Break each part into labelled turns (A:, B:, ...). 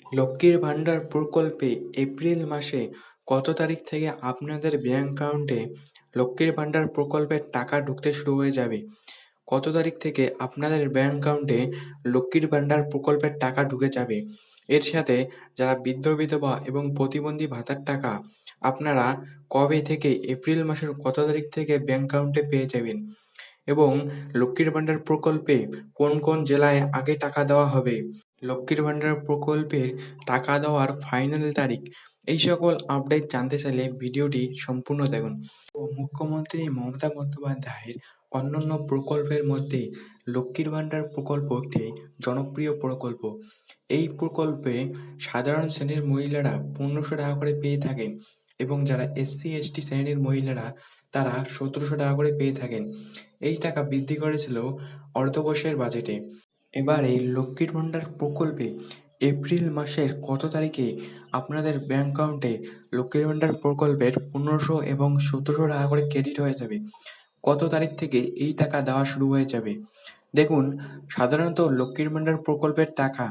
A: লক্ষ্মীর ভান্ডার প্রকল্পে এপ্রিল মাসে কত তারিখ থেকে আপনাদের ব্যাংক অ্যাকাউন্টে লক্ষ্মীর ভান্ডার প্রকল্পের টাকা ঢুকতে শুরু হয়ে যাবে? কত তারিখ থেকে আপনাদের ব্যাংক অ্যাকাউন্টে লক্ষ্মীর ভান্ডার প্রকল্পের টাকা ঢুকে যাবে? এর সাথে যারা বৃদ্ধ বিধবা এবং প্রতিবন্ধী ভাতার টাকা আপনারা কবে থেকে এপ্রিল মাসের কত তারিখ থেকে ব্যাংক অ্যাকাউন্টে পেয়ে যাবেন? এবং লক্ষ্মীর ভান্ডার প্রকল্পে কোন কোন জেলায় আগে টাকা দেওয়া হবে, লক্ষ্মীর ভান্ডার প্রকল্পের টাকা দেওয়ার ফাইনাল তারিখ, এই সকল আপডেট জানতে চাইলে ভিডিওটি সম্পূর্ণ দেখুন। তো মুখ্যমন্ত্রী মমতা বন্দ্যোপাধ্যায়ের অন্যান্য প্রকল্পের মধ্যে লক্ষ্মীর ভান্ডার প্রকল্প একটি জনপ্রিয় প্রকল্প। এই প্রকল্পে সাধারণ শ্রেণীর মহিলারা ১৫০০ টাকা করে পেয়ে থাকেন এবং যারা SC/ST শ্রেণীর মহিলারা তারা ১৭০০ টাকা করে পেয়ে থাকেন। এই টাকা বৃদ্ধি করেছিল অর্থবর্ষের বাজেটে। এবার এই লক্ষ্মীর ভান্ডার প্রকল্পে এপ্রিল মাসের কত তারিখে আপনাদের ব্যাংক অ্যাকাউন্টে লক্ষ্মীর ভান্ডার প্রকল্পের ১৫০০ এবং ১৭০০ টাকা করে ক্রেডিট হয়ে যাবে? কত তারিখ থেকে এই টাকা দেওয়া শুরু হয়ে যাবে? দেখুন, সাধারণত লক্ষ্মীর ভান্ডার প্রকল্পের টাকা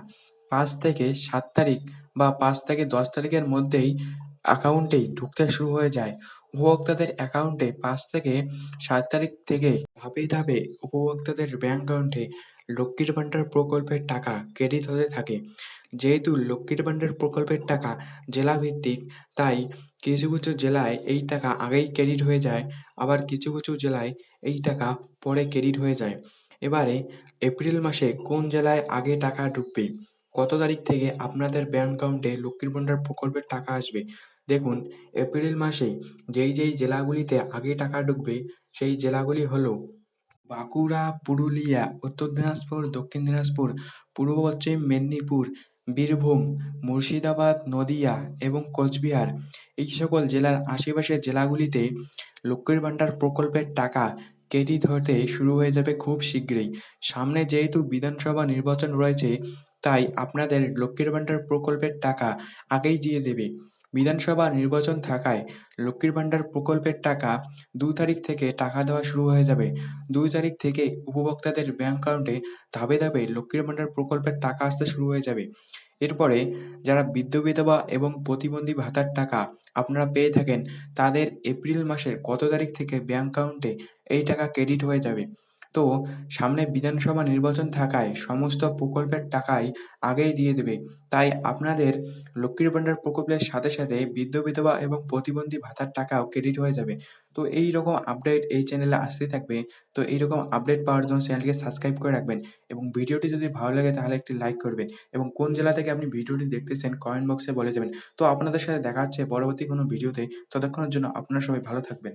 A: ৫ থেকে ৭ তারিখ বা ৫ থেকে ১০ তারিখের মধ্যেই অ্যাকাউন্টেই ঢুকতে শুরু হয়ে যায়। উপভোক্তাদের অ্যাকাউন্টে ৫ থেকে ৭ তারিখ থেকে ধাপে ধাপে উপভোক্তাদের ব্যাংক অ্যাকাউন্টে লক্ষ্মীর ভান্ডার প্রকল্পের টাকা ক্রেডিট হতে থাকে। যেহেতু লক্ষ্মীর ভান্ডার প্রকল্পের টাকা জেলাভিত্তিক, তাই কিছু কিছু জেলায় এই টাকা আগেই ক্রেডিট হয়ে যায়, আবার কিছু কিছু জেলায় এই টাকা পরে ক্রেডিট হয়ে যায়। এবারে এপ্রিল মাসে কোন জেলায় আগে টাকা ঢুকবে? কত তারিখ থেকে আপনাদের ব্যাংক অ্যাকাউন্টে লক্ষ্মীর ভান্ডার প্রকল্পের টাকা আসবে? দেখুন, এপ্রিল মাসে যেই জেলাগুলিতে আগে টাকা ঢুকবে সেই জেলাগুলি হলো বাঁকুড়া, পুরুলিয়া, উত্তর দিনাজপুর, দক্ষিণ দিনাজপুর, পূর্ব পশ্চিম মেদিনীপুর, বীরভূম, মুর্শিদাবাদ, নদীয়া এবং কোচবিহার। এই সকল জেলার আশেপাশের জেলাগুলিতে লক্ষ্মীর ভান্ডার প্রকল্পের টাকা ক্রেডিট হতে শুরু হয়ে যাবে খুব শীঘ্রই। সামনে যেহেতু বিধানসভা নির্বাচন রয়েছে, তাই আপনাদের লক্ষ্মীর ভান্ডার প্রকল্পের টাকা আগেই দিয়ে দেবে। বিধানসভা নির্বাচন থাকায় লক্ষ্মীর ভান্ডার প্রকল্পের টাকা ২ তারিখ থেকে টাকা দেওয়া শুরু হয়ে যাবে। ২ তারিখ থেকে উপভোক্তাদের ব্যাংক অ্যাকাউন্টে ধাপে ধাপে লক্ষ্মীর ভান্ডার প্রকল্পের টাকা আসতে শুরু হয়ে যাবে। এরপরে যারা বৃদ্ধ বিধবা এবং প্রতিবন্ধী ভাতার টাকা আপনারা পেয়ে থাকেন, তাদের এপ্রিল মাসের কত তারিখ থেকে ব্যাংক অ্যাকাউন্টে এই টাকা ক্রেডিট হয়ে যাবে। তো সামনে বিধানসভা নির্বাচন থাকায় সমস্ত প্রকল্পের টাকাই আগেই দিয়ে দেবে। তাই আপনাদের লক্ষ্মীর ভান্ডার প্রকল্পের সাথে সাথে বৃদ্ধ বিধবা এবং প্রতিবন্ধী ভাতার টাকাও ক্রেডিট হয়ে যাবে। তো এইরকম আপডেট এই চ্যানেলে আসতেই থাকবে। তো এইরকম আপডেট পাওয়ার জন্য চ্যানেলকে সাবস্ক্রাইব করে রাখবেন এবং ভিডিওটি যদি ভালো লাগে তাহলে একটি লাইক করবেন এবং কোন জেলা থেকে আপনি ভিডিওটি দেখতেছেন কমেন্ট বক্সে বলে যাবেন। তো আপনাদের সাথে দেখা হচ্ছে পরবর্তী কোনো ভিডিওতে। ততক্ষণের জন্য আপনারা সবাই ভালো থাকবেন।